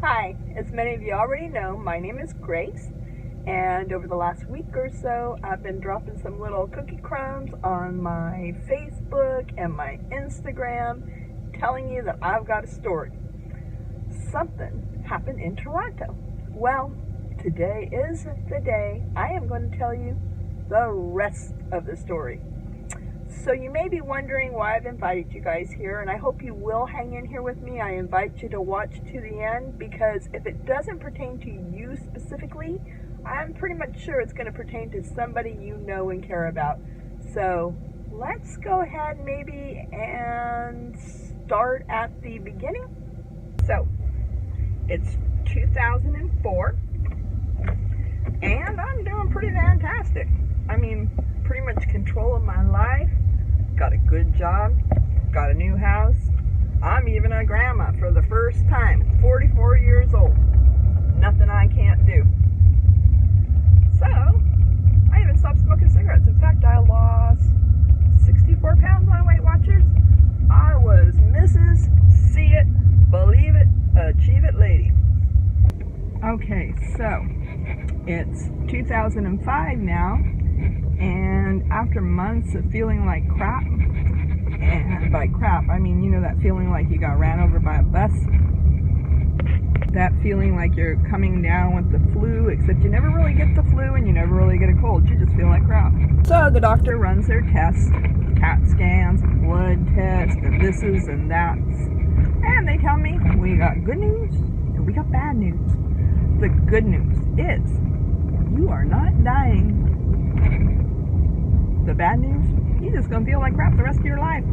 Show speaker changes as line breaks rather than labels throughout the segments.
Hi, as many of you already know, my name is Grace, and over the last week or so, I've been dropping some little cookie crumbs on my Facebook and my Instagram, telling you that I've got a story. Something happened in Toronto. Well, today is the day I am going to tell you the rest of the story. So you may be wondering why I've invited you guys here, and I hope you will hang in here with me. I invite you to watch to the end, because if it doesn't pertain to you specifically, I'm pretty much sure it's going to pertain to somebody you know and care about. So let's go ahead maybe and start at the beginning. So it's 2004, and I'm doing pretty fantastic. I mean, pretty much control of my life. Got a good job, got a new house. I'm even a grandma for the first time, 44 years old. Nothing I can't do. So, I even stopped smoking cigarettes. In fact, I lost 64 pounds on Weight Watchers. I was Mrs. See It, Believe It, Achieve It lady. Okay, so it's 2005 now. And after months of feeling like crap, and by crap, I mean, you know that feeling like you got ran over by a bus? That feeling like you're coming down with the flu, except you never really get the flu and you never really get a cold. You just feel like crap. So the doctor runs their tests, CAT scans, blood tests, and thises and that's. And they tell me, we got good news and we got bad news. The good news is, you are not dying. The bad news, you're just going to feel like crap the rest of your life.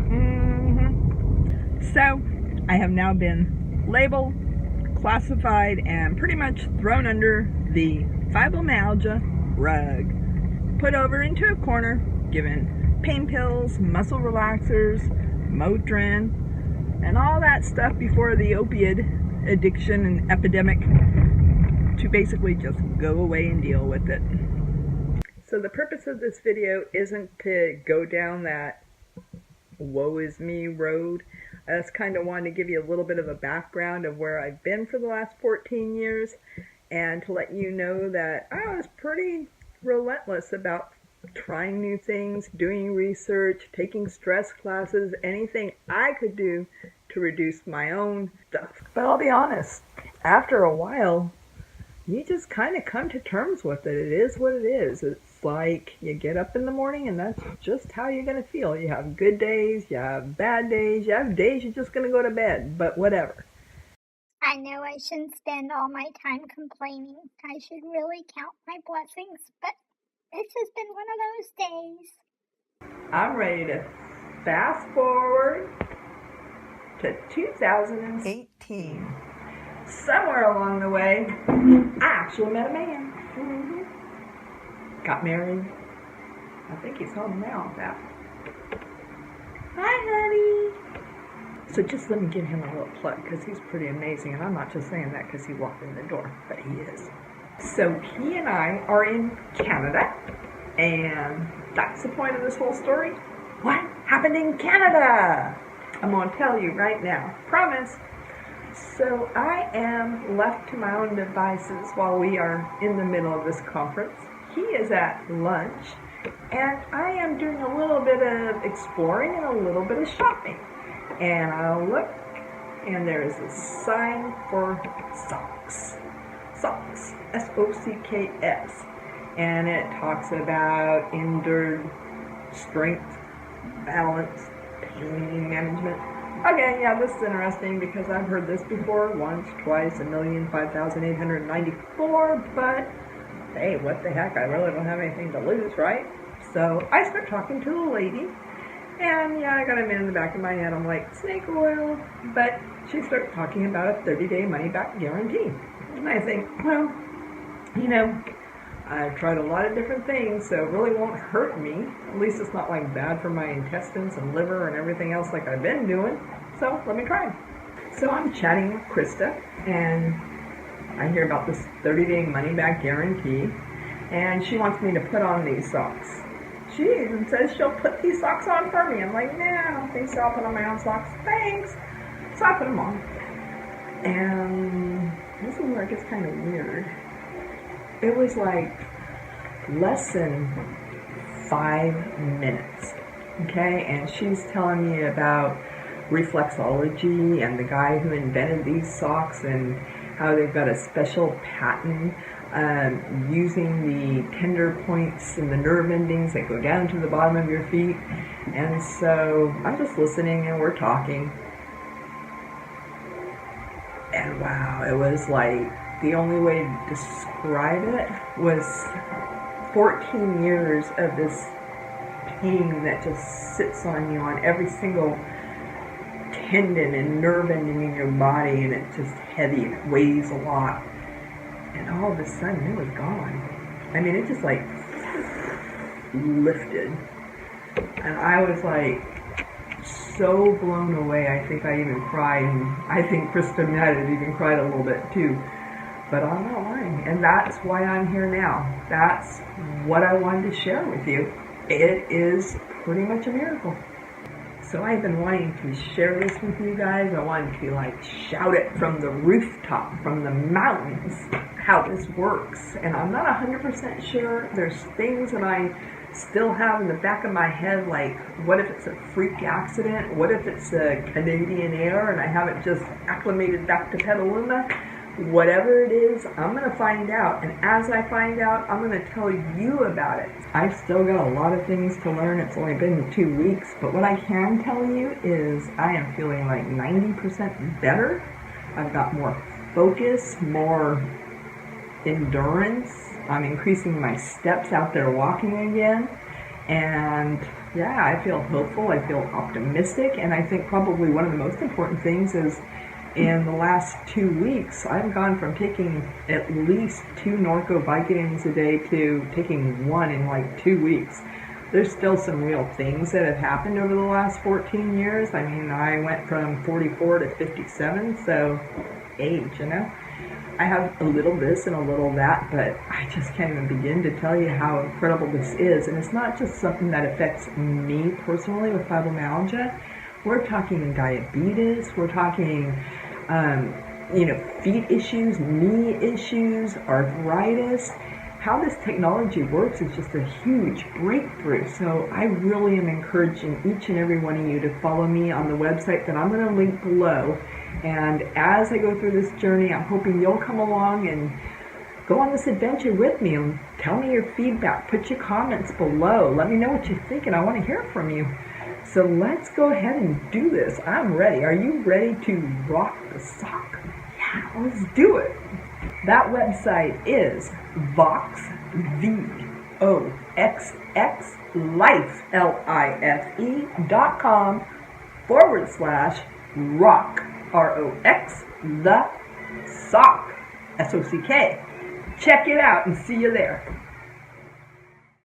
So, I have now been labeled, classified, and pretty much thrown under the fibromyalgia rug. Put over into a corner, given pain pills, muscle relaxers, Motrin, and all that stuff before the opiate addiction and epidemic to basically just go away and deal with it. So the purpose of this video isn't to go down that woe is me road. I just kind of wanted to give you a little bit of a background of where I've been for the last 14 years and to let you know that I was pretty relentless about trying new things, doing research, taking stress classes, anything I could do to reduce my own stuff. But I'll be honest, after a while, you just kind of come to terms with it. It is what it is. It's like you get up in the morning and that's just how you're going to feel. You have good days, you have bad days, you have days you're just going to go to bed, but whatever.
I know I shouldn't spend all my time complaining. I should really count my blessings, but this has been one of those days.
I'm ready to fast forward to 2018. Somewhere along the way, I actually met a man. Got married. I think he's home now. Hi, honey. So just let me give him a little plug, because he's pretty amazing, and I'm not just saying that because he walked in the door, but he is. So he and I are in Canada, and that's the point of this whole story. What happened in Canada? I'm going to tell you right now. Promise. So I am left to my own devices while we are in the middle of this conference. He is at lunch, and I am doing a little bit of exploring and a little bit of shopping. And I'll look, and there is a sign for socks. Socks, S-O-C-K-S. And it talks about endured strength, balance, pain management. Okay, yeah, this is interesting because I've heard this before, once, twice, 1,005,894, but hey, what the heck, I really don't have anything to lose, right? So I start talking to the lady, and yeah, I got a minute in the back of my head, I'm like, snake oil, but she starts talking about a 30-day money-back guarantee. And I think, well, you know, I've tried a lot of different things, so it really won't hurt me. At least it's not like bad for my intestines and liver and everything else like I've been doing. So let me try. So I'm chatting with Krista, and I hear about this 30-day money-back guarantee, and she wants me to put on these socks. She even says she'll put these socks on for me. I'm like, nah, I don't think so. I'll put on my own socks. Thanks. So I put them on. And like it's kind of weird. It was like less than 5 minutes, okay? And she's telling me about reflexology and the guy who invented these socks and how they've got a special patent using the tender points and the nerve endings that go down to the bottom of your feet. And so I'm just listening and we're talking. And wow, it was like, the only way to describe it was 14 years of this pain that just sits on you on every single tendon and nerve ending in your body, and it's just heavy and it weighs a lot. And all of a sudden it was gone. I mean, it just like lifted. And I was like so blown away. I think I even cried, and I think Krista might have even cried a little bit too. But I'm not lying, and that's why I'm here now. That's what I wanted to share with you. It is pretty much a miracle. So I've been wanting to share this with you guys. I wanted to like shout it from the rooftop, from the mountains, how this works. And I'm not 100% sure. There's things that I still have in the back of my head, like what if it's a freak accident? What if it's a Canadian Air and I haven't just acclimated back to Petaluma? Whatever it is, I'm going to find out. And as I find out, I'm going to tell you about it. I've still got a lot of things to learn. It's only been 2 weeks. But what I can tell you is I am feeling like 90% better. I've got more focus, more endurance. I'm increasing my steps out there walking again. And yeah, I feel hopeful. I feel optimistic. And I think probably one of the most important things is in the last 2 weeks, I've gone from taking at least 2 Norco Vicodins a day to taking 1 in like 2 weeks. There's still some real things that have happened over the last 14 years. I mean, I went from 44 to 57, so age, you know. I have a little this and a little that, but I just can't even begin to tell you how incredible this is. And it's not just something that affects me personally with fibromyalgia. We're talking diabetes, we're talking, feet issues, knee issues, arthritis. How this technology works is just a huge breakthrough. So I really am encouraging each and every one of you to follow me on the website that I'm going to link below. And as I go through this journey, I'm hoping you'll come along and go on this adventure with me and tell me your feedback. Put your comments below. Let me know what you think, and I want to hear from you. So let's go ahead and do this. I'm ready. Are you ready to rock the sock? Yeah, let's do it. That website is Vox, V-O-X-X, life, life.com/rock, R-O-X, the sock, S-O-C-K. Check it out and see you there.